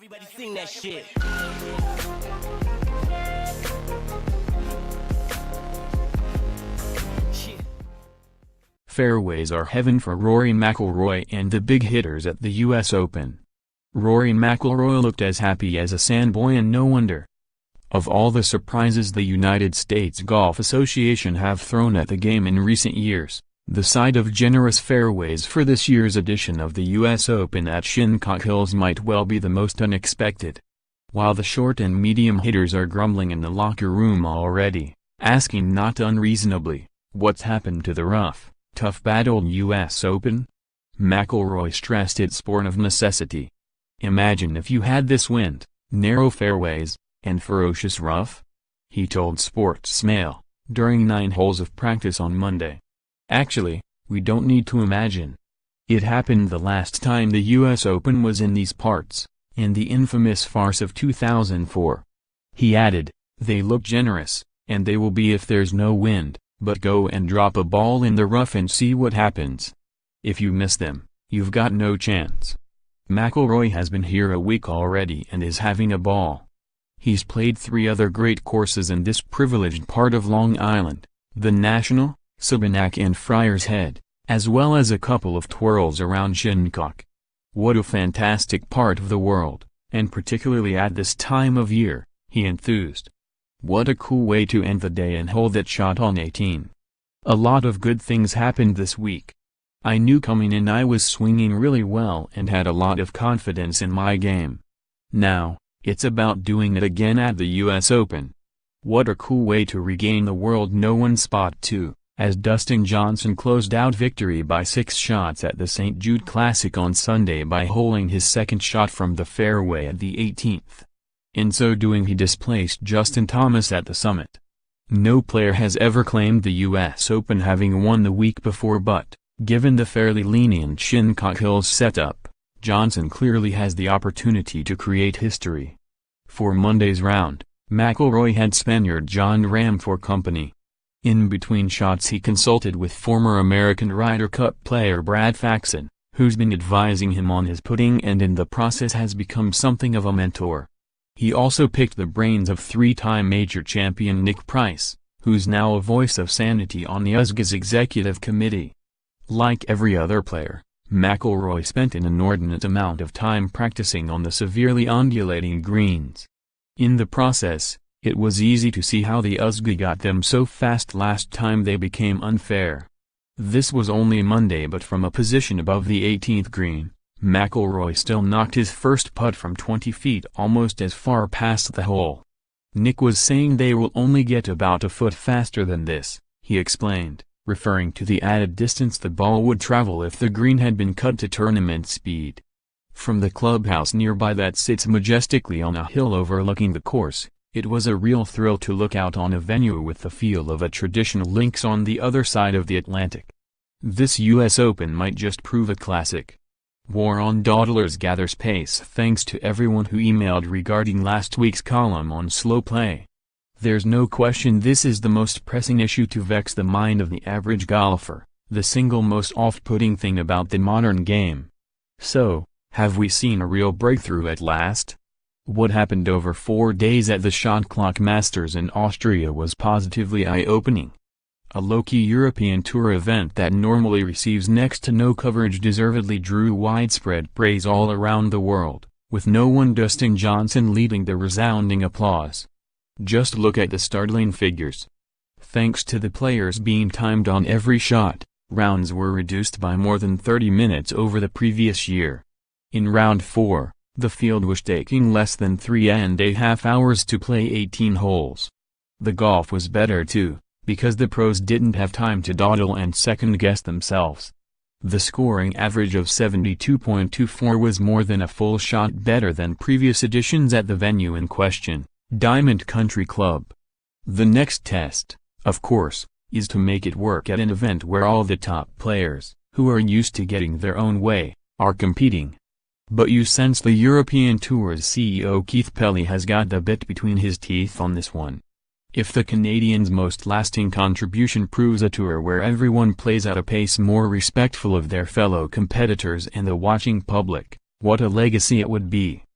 Everybody sing that shit. Fairways are heaven for Rory McIlroy and the big hitters at the US Open. Rory McIlroy looked as happy as a sandboy, and no wonder. Of all the surprises the United States Golf Association have thrown at the game in recent years, the sight of generous fairways for this year's edition of the US Open at Shinnecock Hills might well be the most unexpected. While the short and medium hitters are grumbling in the locker room already, asking not unreasonably, what's happened to the rough, tough-battled US Open? McIlroy stressed it's born of necessity. Imagine if you had this wind, narrow fairways, and ferocious rough? He told Sportsmail, during 9 holes of practice on Monday. Actually, we don't need to imagine. It happened the last time the US Open was in these parts, in the infamous farce of 2004. He added, they look generous, and they will be if there's no wind, but go and drop a ball in the rough and see what happens. If you miss them, you've got no chance. McIlroy has been here a week already and is having a ball. He's played 3 other great courses in this privileged part of Long Island, the National, Sabinac and Friar's Head, as well as a couple of twirls around Shinnecock. What a fantastic part of the world, and particularly at this time of year, he enthused. What a cool way to end the day and hole that shot on 18. A lot of good things happened this week. I knew coming in I was swinging really well and had a lot of confidence in my game. Now, it's about doing it again at the US Open. What a cool way to regain the world No. 1 spot too, as Dustin Johnson closed out victory by 6 shots at the St. Jude Classic on Sunday by holing his second shot from the fairway at the 18th. In so doing he displaced Justin Thomas at the summit. No player has ever claimed the US Open, having won the week before, but, given the fairly lenient Shinnecock Hills setup, Johnson clearly has the opportunity to create history. For Monday's round, McIlroy had Spaniard Jon Rahm for company. In between shots he consulted with former American Ryder Cup player Brad Faxon, who's been advising him on his putting and in the process has become something of a mentor. He also picked the brains of 3-time major champion Nick Price, who's now a voice of sanity on the USGA's executive committee. Like every other player, McIlroy spent an inordinate amount of time practicing on the severely undulating greens. In the process, it was easy to see how the USGA got them so fast last time they became unfair. This was only Monday, but from a position above the 18th green, McIlroy still knocked his first putt from 20 feet almost as far past the hole. Nick was saying they will only get about a foot faster than this, he explained, referring to the added distance the ball would travel if the green had been cut to tournament speed. From the clubhouse nearby that sits majestically on a hill overlooking the course, it was a real thrill to look out on a venue with the feel of a traditional links on the other side of the Atlantic. This US Open might just prove a classic. War on Dawdlers gathers pace thanks to everyone who emailed regarding last week's column on slow play. There's no question this is the most pressing issue to vex the mind of the average golfer, the single most off-putting thing about the modern game. So, have we seen a real breakthrough at last? What happened over 4 days at the Shot Clock Masters in Austria was positively eye-opening. A low-key European Tour event that normally receives next to no coverage deservedly drew widespread praise all around the world, with no one Dustin Johnson leading the resounding applause. Just look at the startling figures. Thanks to the players being timed on every shot, rounds were reduced by more than 30 minutes over the previous year. In round 4, the field was taking less than 3.5 hours to play 18 holes. The golf was better too, because the pros didn't have time to dawdle and second-guess themselves. The scoring average of 72.24 was more than a full shot better than previous editions at the venue in question, Diamond Country Club. The next test, of course, is to make it work at an event where all the top players, who are used to getting their own way, are competing. But you sense the European Tour's CEO Keith Pelley has got the bit between his teeth on this one. If the Canadians' most lasting contribution proves a tour where everyone plays at a pace more respectful of their fellow competitors and the watching public, what a legacy it would be.